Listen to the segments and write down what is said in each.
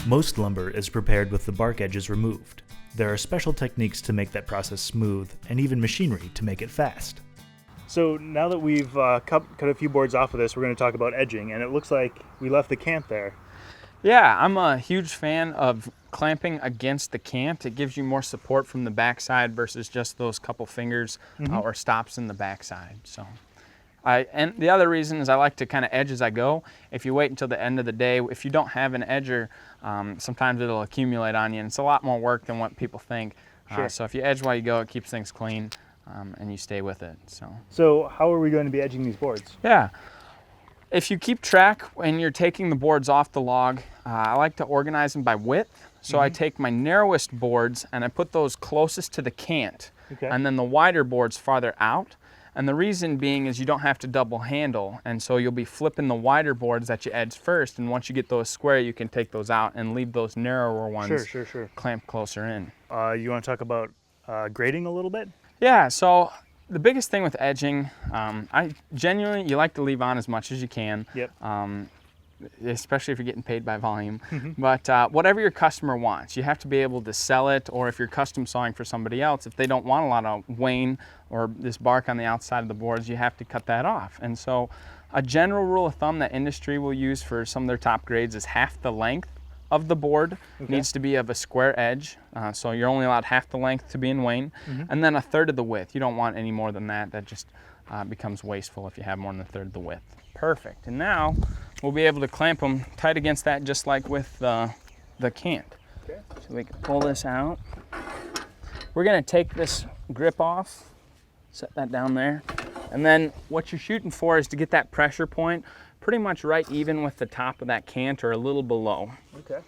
Most lumber is prepared with the bark edges removed. There are special techniques to make that process smooth, and even machinery to make it fast. So now that we've cut a few boards off of this, we're going to talk about edging, and it looks like we left the cant there. Yeah, I'm a huge fan of clamping against the cant. It gives you more support from the backside versus just those couple fingers or stops in the backside. So, and the other reason is I like to kind of edge as I go. If you wait until the end of the day, if you don't have an edger, sometimes it'll accumulate on you, and it's a lot more work than what people think. Sure. So if you edge while you go, it keeps things clean, and you stay with it. So how are we going to be edging these boards? Yeah. If you keep track when you're taking the boards off the log, I like to organize them by width. So I take my narrowest boards and I put those closest to the cant, and then the wider boards farther out. And the reason being is you don't have to double handle, and so you'll be flipping the wider boards that you edge first, and once you get those square, you can take those out and leave those narrower ones clamped closer in. You want to talk about grading a little bit? Yeah, so the biggest thing with edging, you like to leave on as much as you can. Yep. Especially if you're getting paid by volume. But whatever your customer wants, you have to be able to sell it, or if you're custom sawing for somebody else, if they don't want a lot of wane or this bark on the outside of the boards, you have to cut that off. And so a general rule of thumb that industry will use for some of their top grades is half the length of the board needs to be of a square edge. So you're only allowed half the length to be in wane, and then a third of the width. You don't want any more than that. That just becomes wasteful if you have more than a third of the width. Perfect. And now we'll be able to clamp them tight against that, just like with the cant. Okay. So we can pull this out. We're going to take this grip off, set that down there, and then what you're shooting for is to get that pressure point pretty much right even with the top of that cant or a little below. Okay.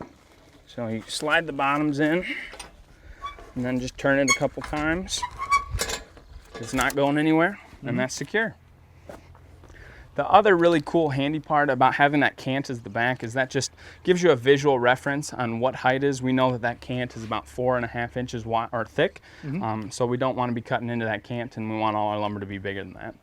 So you slide the bottoms in and then just turn it a couple times. It's not going anywhere, and that's secure. The other really cool handy part about having that cant as the back is that just gives you a visual reference on what height is. We know that that cant is about 4.5 inches wide or thick, so we don't want to be cutting into that cant, and we want all our lumber to be bigger than that.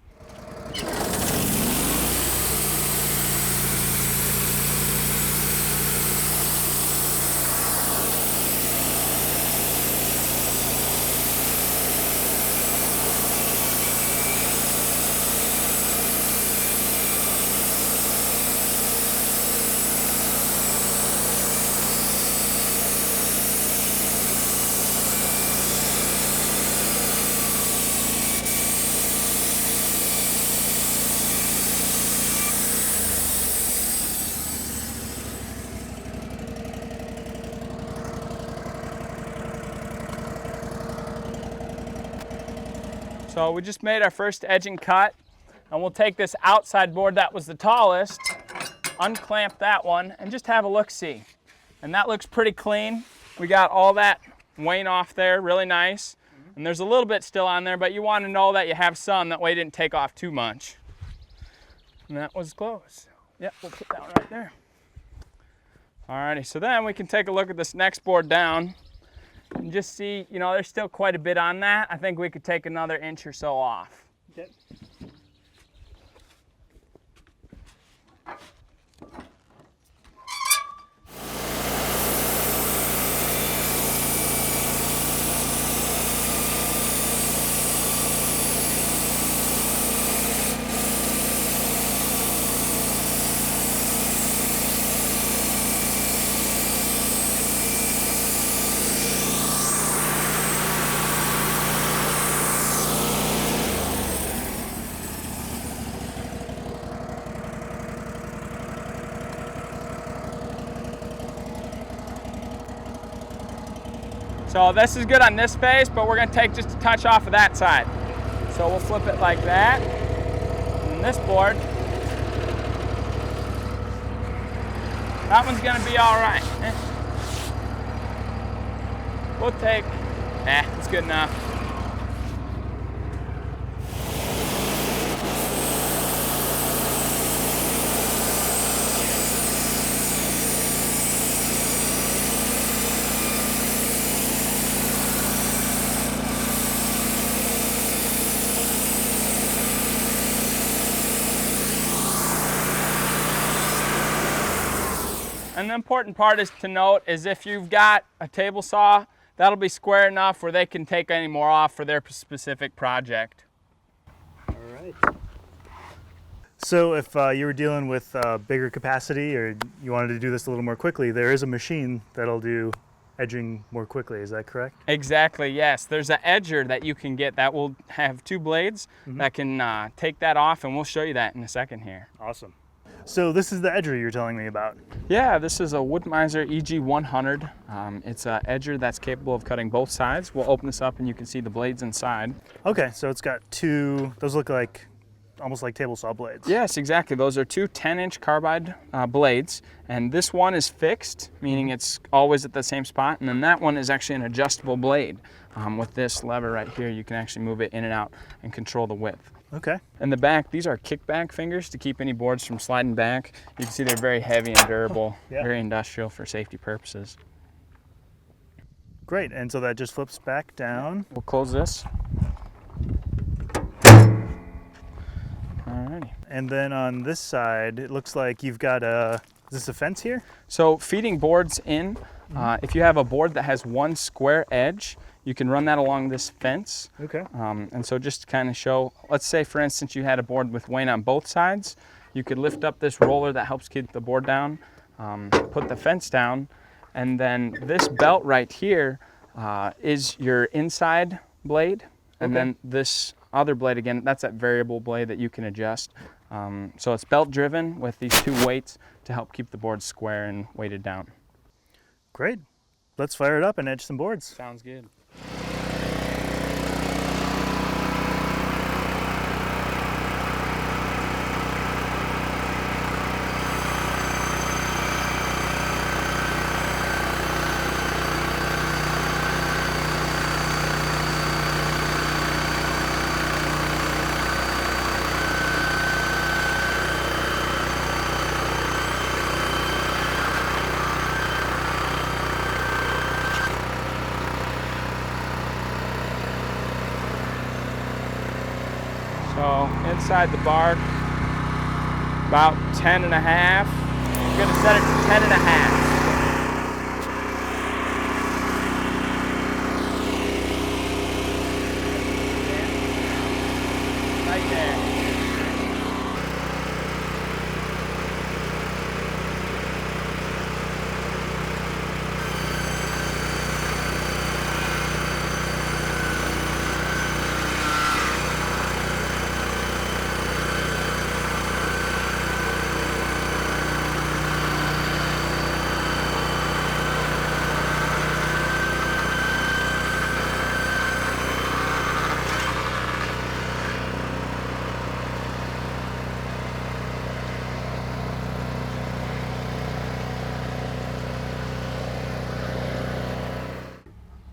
So we just made our first edging cut, and we'll take this outside board that was the tallest, unclamp that one, and just have a look-see. And that looks pretty clean. We got all that wane off there, really nice. And there's a little bit still on there, but you want to know that you have some, that way it didn't take off too much. And that was close. Yep, we'll put that one right there. Alrighty, so then we can take a look at this next board down and just see, there's still quite a bit on that. I think we could take another inch or so off. Okay. So this is good on this face, but we're gonna take just a touch off of that side. So we'll flip it like that. And this board, that one's gonna be all right. We'll take, it's good enough. And the important part is to note is if you've got a table saw, that'll be square enough where they can take any more off for their specific project. All right. So if you were dealing with bigger capacity or you wanted to do this a little more quickly, there is a machine that'll do edging more quickly, is that correct? Exactly, yes. There's an edger that you can get that will have 2 blades that can take that off, and we'll show you that in a second here. Awesome. So this is the edger you're telling me about. Yeah, this is a Woodmiser EG100. It's an edger that's capable of cutting both sides. We'll open this up and you can see the blades inside. Okay, so it's got 2, those look like almost like table saw blades. Yes, exactly. Those are 2 10-inch carbide blades, and this one is fixed, meaning it's always at the same spot, and then that one is actually an adjustable blade. With this lever right here, you can actually move it in and out and control the width. Okay. In the back, these are kickback fingers to keep any boards from sliding back. You can see they're very heavy and durable, Yeah. very industrial for safety purposes. Great, and so that just flips back down. We'll close this. Alrighty. And then on this side, it looks like you've got is this a fence here? So feeding boards in, if you have a board that has one square edge, you can run that along this fence. Okay. And so just to kind of show, let's say for instance you had a board with weight on both sides, you could lift up this roller that helps keep the board down, put the fence down, and then this belt right here is your inside blade, and then this other blade, again, that's that variable blade that you can adjust. So it's belt driven with these 2 weights to help keep the board square and weighted down. Great. Let's fire it up and edge some boards. Sounds good. So inside the bark, about 10 and a half. We're gonna set it to 10 and a half. Right there.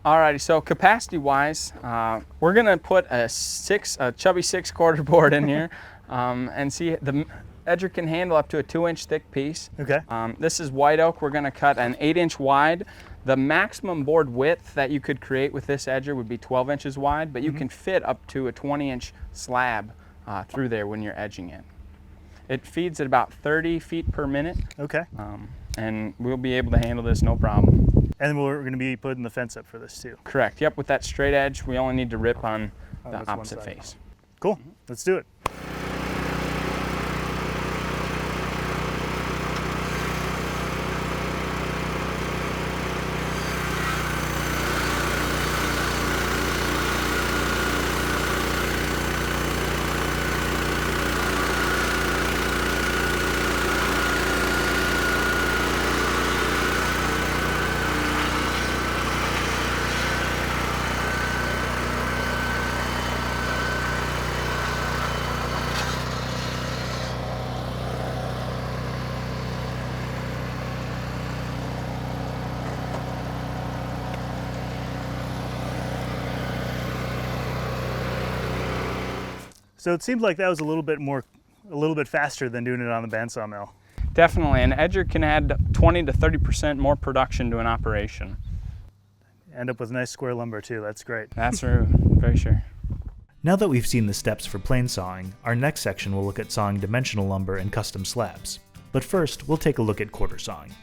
Alrighty, so capacity-wise, we're gonna put a chubby 6/4 board in here, and see the edger can handle up to a 2-inch thick piece. Okay. This is white oak. We're gonna cut an 8-inch wide. The maximum board width that you could create with this edger would be 12 inches wide, but you can fit up to a 20-inch slab through there when you're edging it. It feeds at about 30 feet per minute. Okay. And we'll be able to handle this no problem. And we're going to be putting the fence up for this too. Correct. Yep, with that straight edge, we only need to rip on the that's one opposite side. face. Cool. Let's do it. So it seemed like that was a little bit faster than doing it on the bandsaw mill. Definitely, an edger can add 20 to 30% more production to an operation. End up with nice square lumber too, that's great. That's true, very sure. Now that we've seen the steps for plane sawing, our next section will look at sawing dimensional lumber and custom slabs. But first, we'll take a look at quarter sawing.